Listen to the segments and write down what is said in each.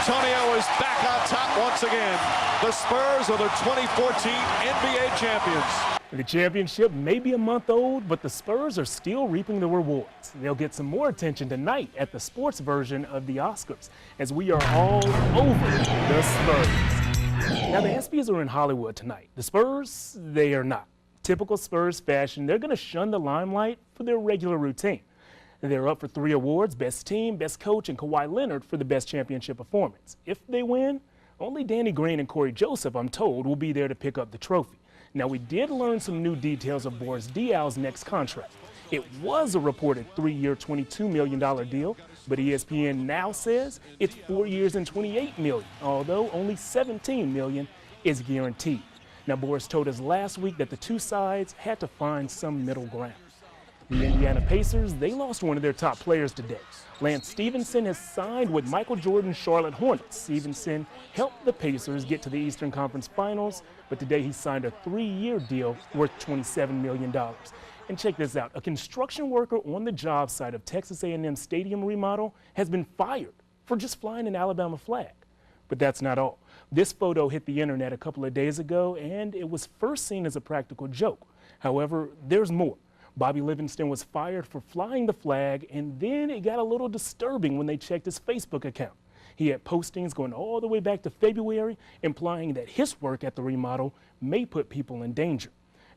Antonio is back on top once again. The Spurs are the 2014 NBA champions. The championship may be a month old, but the Spurs are still reaping the rewards. They'll get some more attention tonight at the sports version of the Oscars, as we are all over the Spurs. Now, the ESPYs are in Hollywood tonight. The Spurs, they are not. Typical Spurs fashion, they're going to shun the limelight for their regular routine. They're up for 3 awards: Best Team, Best Coach, and Kawhi Leonard for the Best Championship Performance. If they win, only Danny Green and Corey Joseph, I'm told, will be there to pick up the trophy. Now, we did learn some new details of Boris Diaw's next contract. It was a reported 3-year, $22 million deal, but ESPN now says it's 4 years and $28 million, although only $17 million is guaranteed. Now, Boris told us last week that the two sides had to find some middle ground. The Indiana Pacers, they lost one of their top players today. Lance Stevenson has signed with Michael Jordan's Charlotte Hornets. Stevenson helped the Pacers get to the Eastern Conference Finals, but today he signed a 3-year deal worth $27 million. And check this out, a construction worker on the job site of Texas A&M Stadium remodel has been fired for just flying an Alabama flag. But that's not all. This photo hit the internet a couple of days ago, and it was first seen as a practical joke. However, there's more. Bobby Livingston was fired for flying the flag, and then it got a little disturbing when they checked his Facebook account. He had postings going all the way back to February, implying that his work at the remodel may put people in danger.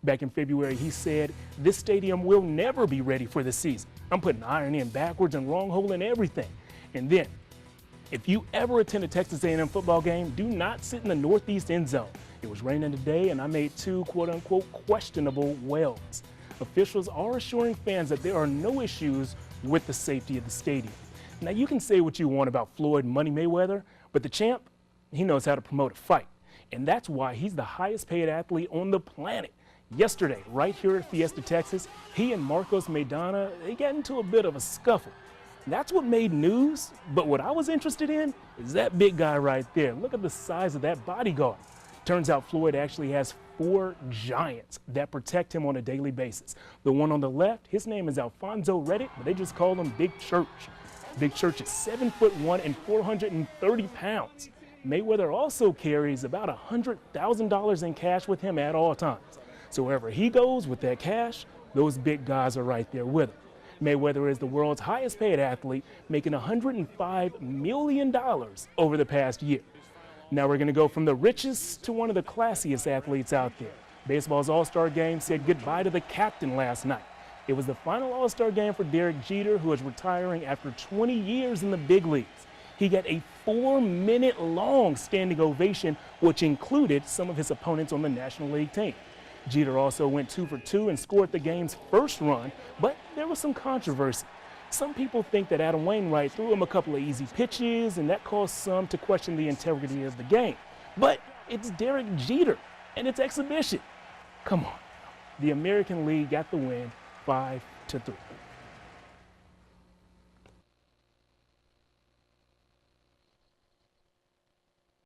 Back in February, he said, "This stadium will never be ready for the season. I'm putting iron in backwards and wrong hole and everything." And then, if you ever attend a Texas A&M football game, do not sit in the northeast end zone. It was raining today, and I made 2 quote-unquote questionable welds. Officials are assuring fans that there are no issues with the safety of the stadium. Now, you can say what you want about Floyd Money Mayweather, but the champ, he knows how to promote a fight. And that's why he's the highest paid athlete on the planet. Yesterday, right here at Fiesta, Texas, he and Marcos Maidana, they got into a bit of a scuffle. That's what made news, but what I was interested in is that big guy right there. Look at the size of that bodyguard. Turns out Floyd actually has 4 giants that protect him on a daily basis. The one on the left, his name is Alfonso Reddick, but they just call him Big Church. Big Church is 7'1" and 430 pounds. Mayweather also carries about $100,000 in cash with him at all times. So wherever he goes with that cash, those big guys are right there with him. Mayweather is the world's highest paid athlete, making $105 million over the past year. Now we're going to go from the richest to one of the classiest athletes out there. Baseball's All-Star Game said goodbye to the captain last night. It was the final All-Star Game for Derek Jeter, who is retiring after 20 years in the big leagues. He got a 4-minute-long standing ovation, which included some of his opponents on the National League team. Jeter also went 2 for 2 and scored the game's first run, but there was some controversy. Some people think that Adam Wainwright threw him a couple of easy pitches, and that caused some to question the integrity of the game. But it's Derek Jeter, and it's exhibition. Come on. The American League got the win 5-3.